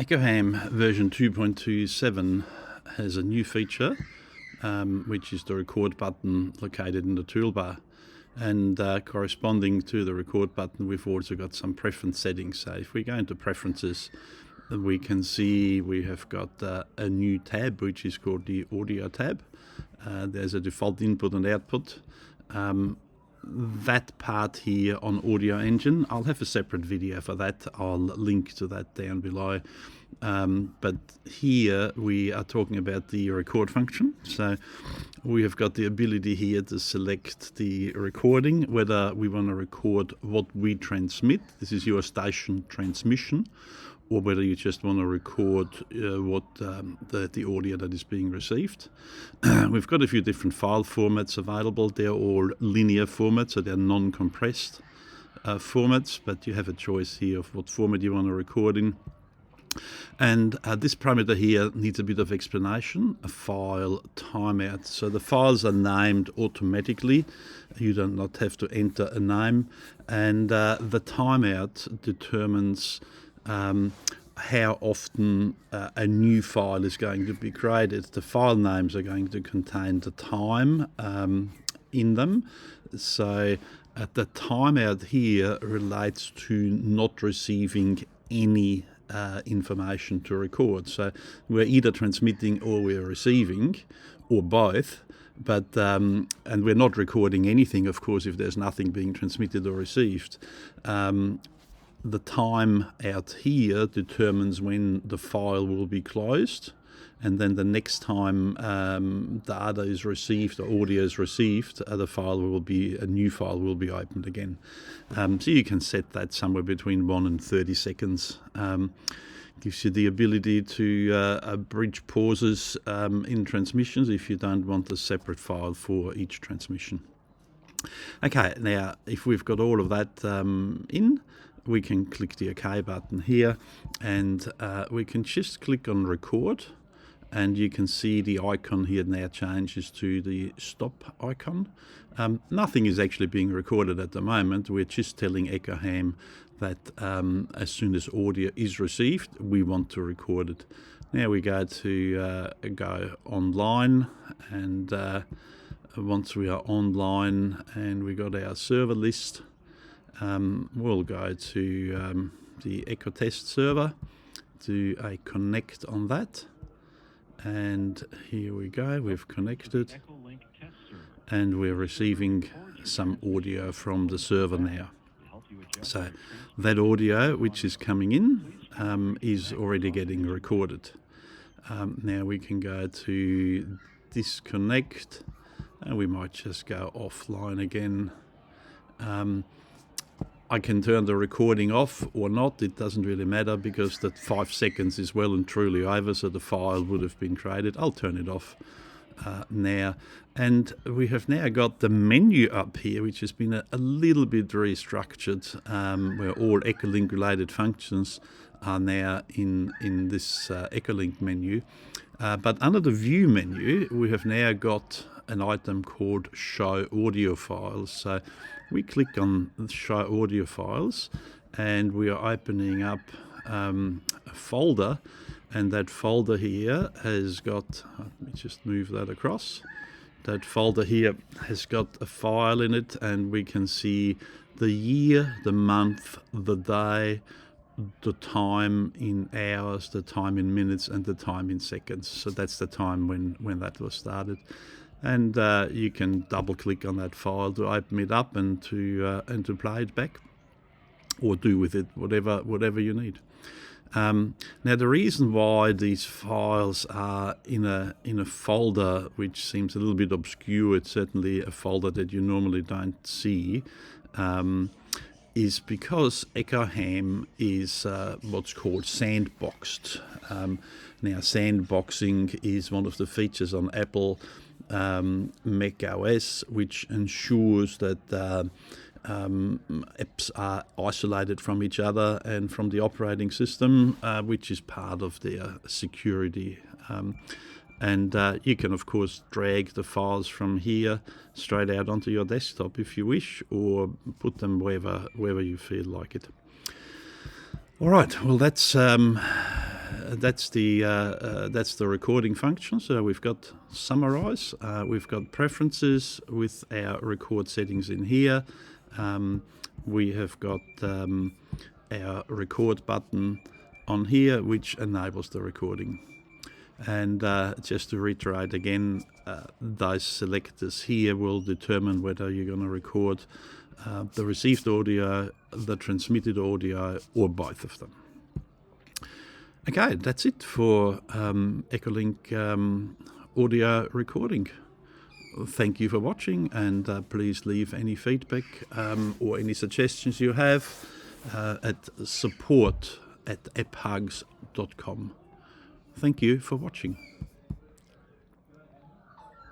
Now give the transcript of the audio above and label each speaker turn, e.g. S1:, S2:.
S1: EchoHam version 2.27 has a new feature, which is the record button located in the toolbar. And corresponding to the record button, we've also got some preference settings. So if we go into preferences, we can see we have got a new tab, which is called the audio tab. There's a default input and output. That part here on audio engine, I'll have a separate video for that. I'll link to that down below. But here we are talking about the record function. So we have got the ability here to select the recording, whether we want to record what we transmit. This is your station transmission, or whether you just want to record the audio that is being received. We've got a few different file formats available. They're all linear formats, so they're non-compressed formats, but you have a choice here of what format you want to record in. And this parameter here needs a bit of explanation, a file timeout. So the files are named automatically. You do not have to enter a name. And the timeout determines how often a new file is going to be created. The file names are going to contain the time in them. So the timeout here relates to not receiving any information to record. So we're either transmitting or we're receiving, or both. But and we're not recording anything, of course, if there's nothing being transmitted or received. The time out here determines when the file will be closed, and then the next time data is received or audio is received, a new file will be opened again. So you can set that somewhere between 1 and 30 seconds. Gives you the ability to bridge pauses in transmissions if you don't want a separate file for each transmission. Okay, now if we've got all of that in, we can click the OK button here, and we can just click on record, and you can see the icon here now changes to the stop icon. Nothing is actually being recorded at the moment. We're just telling EchoHam that as soon as audio is received, we want to record it. Now we go to go online, and once we are online and we got our server list, we'll go to the Echo Test server, do a connect on that, and here we go, we've connected, and we're receiving some audio from the server now. So that audio which is coming in is already getting recorded. Now we can go to disconnect, and we might just go offline again. I can turn the recording off or not, it doesn't really matter, because that 5 seconds is well and truly over, so the file would have been created. I'll turn it off now. And we have now got the menu up here, which has been a little bit restructured, where all Echolink related functions are now in this Echolink menu. But under the view menu, we have now got an item called show audio files. So we click on show audio files, and we are opening up a folder, and that folder here has got, let me just move that across, that folder here has got a file in it, and we can see the year, the month, the day, the time in hours, the time in minutes, and the time in seconds. So that's the time when that was started. And you can double click on that file to open it up and to play it back, or do with it whatever you need. Now the reason why these files are in a folder which seems a little bit obscure, it's certainly a folder that you normally don't see, is because EchoHam is what's called sandboxed. Now sandboxing is one of the features on Apple Mac OS, which ensures that apps are isolated from each other and from the operating system, which is part of their security. And you can, of course, drag the files from here straight out onto your desktop if you wish, or put them wherever you feel like it. All right, well, that's that's the recording function. So we've got summarize, we've got preferences with our record settings in here. We have got our record button on here, which enables the recording. And just to reiterate again, those selectors here will determine whether you're going to record the received audio, the transmitted audio, or both of them. Okay, that's it for Echolink audio recording. Thank you for watching, and please leave any feedback or any suggestions you have at support@ephugs.com. Thank you for watching.